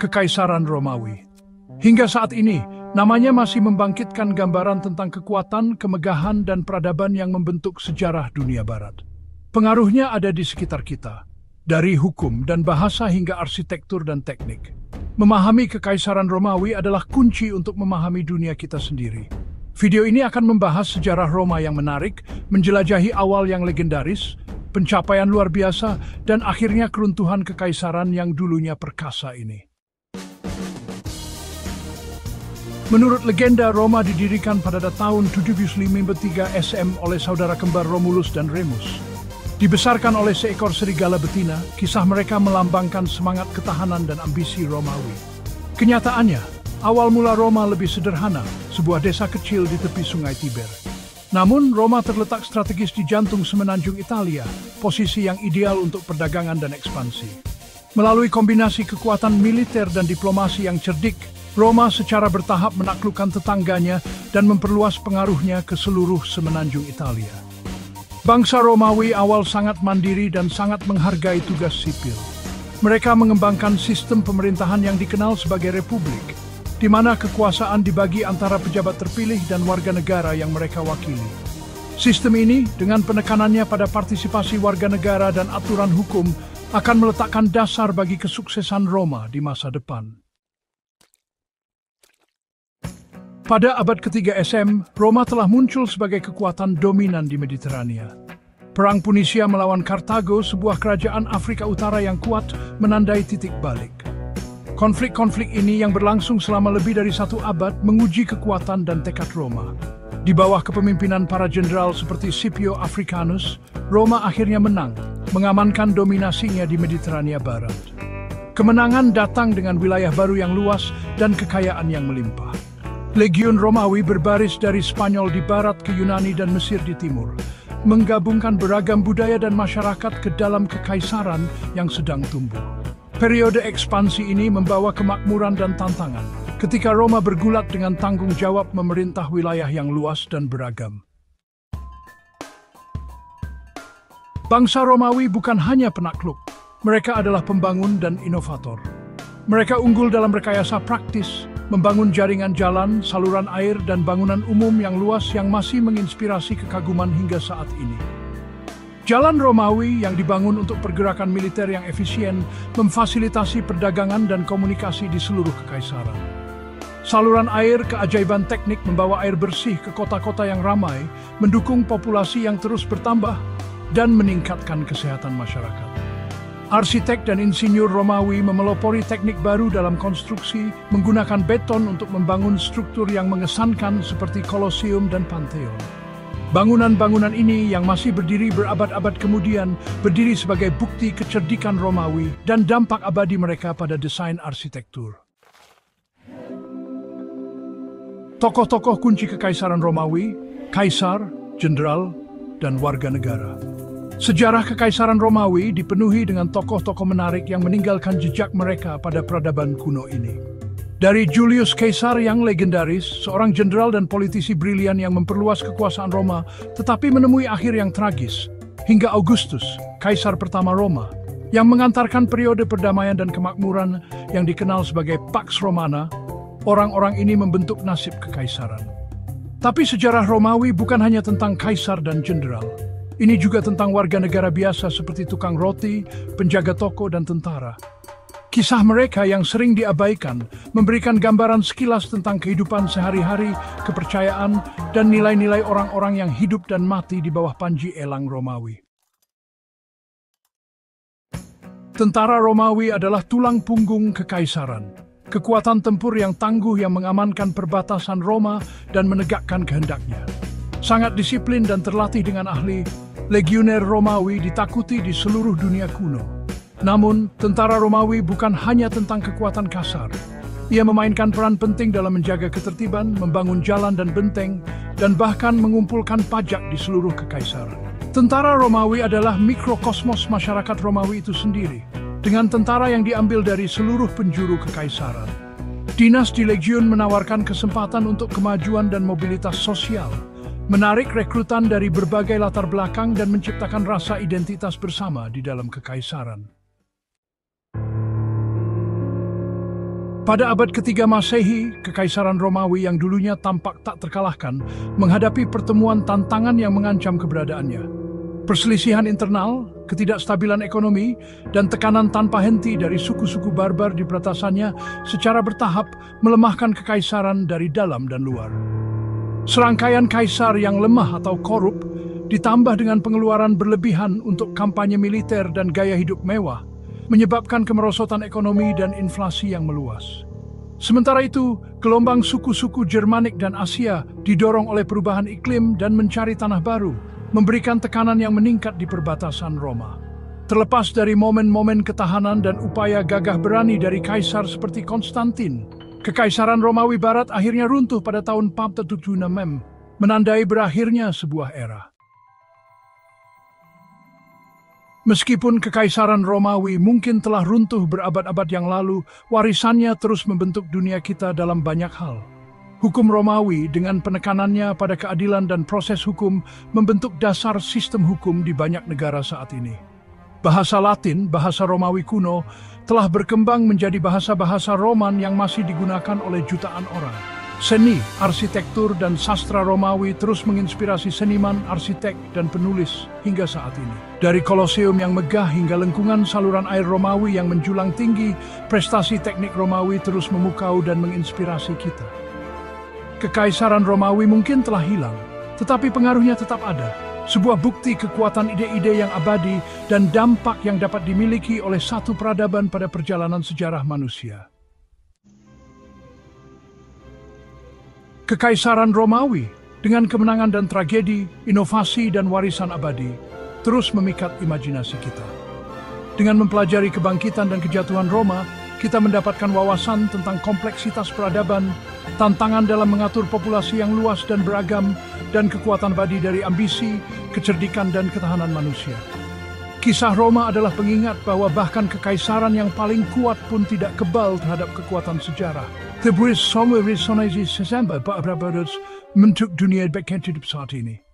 Kekaisaran Romawi. Hingga saat ini, namanya masih membangkitkan gambaran tentang kekuatan, kemegahan, dan peradaban yang membentuk sejarah dunia barat. Pengaruhnya ada di sekitar kita, dari hukum dan bahasa hingga arsitektur dan teknik. Memahami Kekaisaran Romawi adalah kunci untuk memahami dunia kita sendiri. Video ini akan membahas sejarah Roma yang menarik, menjelajahi awal yang legendaris, pencapaian luar biasa, dan akhirnya keruntuhan kekaisaran yang dulunya perkasa ini. Menurut legenda, Roma didirikan pada tahun 753 SM oleh saudara kembar Romulus dan Remus. Dibesarkan oleh seekor serigala betina, kisah mereka melambangkan semangat ketahanan dan ambisi Romawi. Kenyataannya, awal mula Roma lebih sederhana, sebuah desa kecil di tepi sungai Tiber. Namun, Roma terletak strategis di jantung semenanjung Italia, posisi yang ideal untuk perdagangan dan ekspansi. Melalui kombinasi kekuatan militer dan diplomasi yang cerdik, Roma secara bertahap menaklukkan tetangganya dan memperluas pengaruhnya ke seluruh semenanjung Italia. Bangsa Romawi awal sangat mandiri dan sangat menghargai tugas sipil. Mereka mengembangkan sistem pemerintahan yang dikenal sebagai republik, di mana kekuasaan dibagi antara pejabat terpilih dan warga negara yang mereka wakili. Sistem ini, dengan penekanannya pada partisipasi warga negara dan aturan hukum, akan meletakkan dasar bagi kesuksesan Roma di masa depan. Pada abad ketiga SM, Roma telah muncul sebagai kekuatan dominan di Mediterania. Perang Punisia melawan Kartago, sebuah kerajaan Afrika Utara yang kuat, menandai titik balik. Konflik-konflik ini yang berlangsung selama lebih dari 1 abad menguji kekuatan dan tekad Roma. Di bawah kepemimpinan para jenderal seperti Scipio Africanus, Roma akhirnya menang, mengamankan dominasinya di Mediterania Barat. Kemenangan datang dengan wilayah baru yang luas dan kekayaan yang melimpah. Legiun Romawi berbaris dari Spanyol di barat ke Yunani dan Mesir di timur, menggabungkan beragam budaya dan masyarakat ke dalam kekaisaran yang sedang tumbuh. Periode ekspansi ini membawa kemakmuran dan tantangan, ketika Roma bergulat dengan tanggung jawab memerintah wilayah yang luas dan beragam. Bangsa Romawi bukan hanya penakluk, mereka adalah pembangun dan inovator. Mereka unggul dalam rekayasa praktis, membangun jaringan jalan, saluran air, dan bangunan umum yang luas yang masih menginspirasi kekaguman hingga saat ini. Jalan Romawi yang dibangun untuk pergerakan militer yang efisien memfasilitasi perdagangan dan komunikasi di seluruh kekaisaran. Saluran air, keajaiban teknik membawa air bersih ke kota-kota yang ramai, mendukung populasi yang terus bertambah, dan meningkatkan kesehatan masyarakat. Arsitek dan insinyur Romawi memelopori teknik baru dalam konstruksi, menggunakan beton untuk membangun struktur yang mengesankan seperti Kolosium dan Pantheon. Bangunan-bangunan ini yang masih berdiri berabad-abad kemudian berdiri sebagai bukti kecerdikan Romawi dan dampak abadi mereka pada desain arsitektur. Tokoh-tokoh kunci Kekaisaran Romawi, kaisar, jenderal, dan warga negara. Sejarah Kekaisaran Romawi dipenuhi dengan tokoh-tokoh menarik yang meninggalkan jejak mereka pada peradaban kuno ini. Dari Julius Caesar yang legendaris, seorang jenderal dan politisi brilian yang memperluas kekuasaan Roma, tetapi menemui akhir yang tragis, hingga Augustus, kaisar pertama Roma, yang mengantarkan periode perdamaian dan kemakmuran yang dikenal sebagai Pax Romana. Orang-orang ini membentuk nasib kekaisaran. Tapi sejarah Romawi bukan hanya tentang kaisar dan jenderal. Ini juga tentang warga negara biasa seperti tukang roti, penjaga toko, dan tentara. Kisah mereka yang sering diabaikan memberikan gambaran sekilas tentang kehidupan sehari-hari, kepercayaan, dan nilai-nilai orang-orang yang hidup dan mati di bawah panji elang Romawi. Tentara Romawi adalah tulang punggung kekaisaran. Kekuatan tempur yang tangguh yang mengamankan perbatasan Roma dan menegakkan kehendaknya. Sangat disiplin dan terlatih dengan ahli, legioner Romawi ditakuti di seluruh dunia kuno. Namun, tentara Romawi bukan hanya tentang kekuatan kasar. Ia memainkan peran penting dalam menjaga ketertiban, membangun jalan dan benteng, dan bahkan mengumpulkan pajak di seluruh kekaisaran. Tentara Romawi adalah mikrokosmos masyarakat Romawi itu sendiri, dengan tentara yang diambil dari seluruh penjuru kekaisaran. Dinas di legiun menawarkan kesempatan untuk kemajuan dan mobilitas sosial, menarik rekrutan dari berbagai latar belakang dan menciptakan rasa identitas bersama di dalam kekaisaran. Pada abad ketiga Masehi, Kekaisaran Romawi yang dulunya tampak tak terkalahkan menghadapi pertemuan tantangan yang mengancam keberadaannya. Perselisihan internal, ketidakstabilan ekonomi, dan tekanan tanpa henti dari suku-suku barbar di peratasannya secara bertahap melemahkan kekaisaran dari dalam dan luar. Serangkaian kaisar yang lemah atau korup ditambah dengan pengeluaran berlebihan untuk kampanye militer dan gaya hidup mewah, menyebabkan kemerosotan ekonomi dan inflasi yang meluas. Sementara itu, gelombang suku-suku Germanik dan Asia didorong oleh perubahan iklim dan mencari tanah baru, memberikan tekanan yang meningkat di perbatasan Roma. Terlepas dari momen-momen ketahanan dan upaya gagah berani dari kaisar seperti Konstantin, Kekaisaran Romawi Barat akhirnya runtuh pada tahun 476, menandai berakhirnya sebuah era. Meskipun Kekaisaran Romawi mungkin telah runtuh berabad-abad yang lalu, warisannya terus membentuk dunia kita dalam banyak hal. Hukum Romawi dengan penekanannya pada keadilan dan proses hukum membentuk dasar sistem hukum di banyak negara saat ini. Bahasa Latin, bahasa Romawi kuno, telah berkembang menjadi bahasa-bahasa Roman yang masih digunakan oleh jutaan orang. Seni, arsitektur, dan sastra Romawi terus menginspirasi seniman, arsitek, dan penulis hingga saat ini. Dari Koloseum yang megah hingga lengkungan saluran air Romawi yang menjulang tinggi, prestasi teknik Romawi terus memukau dan menginspirasi kita. Kekaisaran Romawi mungkin telah hilang, tetapi pengaruhnya tetap ada. Sebuah bukti kekuatan ide-ide yang abadi dan dampak yang dapat dimiliki oleh satu peradaban pada perjalanan sejarah manusia. Kekaisaran Romawi, dengan kemenangan dan tragedi, inovasi dan warisan abadi, terus memikat imajinasi kita. Dengan mempelajari kebangkitan dan kejatuhan Roma, kita mendapatkan wawasan tentang kompleksitas peradaban, tantangan dalam mengatur populasi yang luas dan beragam, dan kekuatan abadi dari ambisi, kecerdikan, dan ketahanan manusia. Kisah Roma adalah pengingat bahwa bahkan kekaisaran yang paling kuat pun tidak kebal terhadap kekuatan sejarah. Terbuat semua resonansi sesampai pada membentuk dunia bagian hidup saat ini.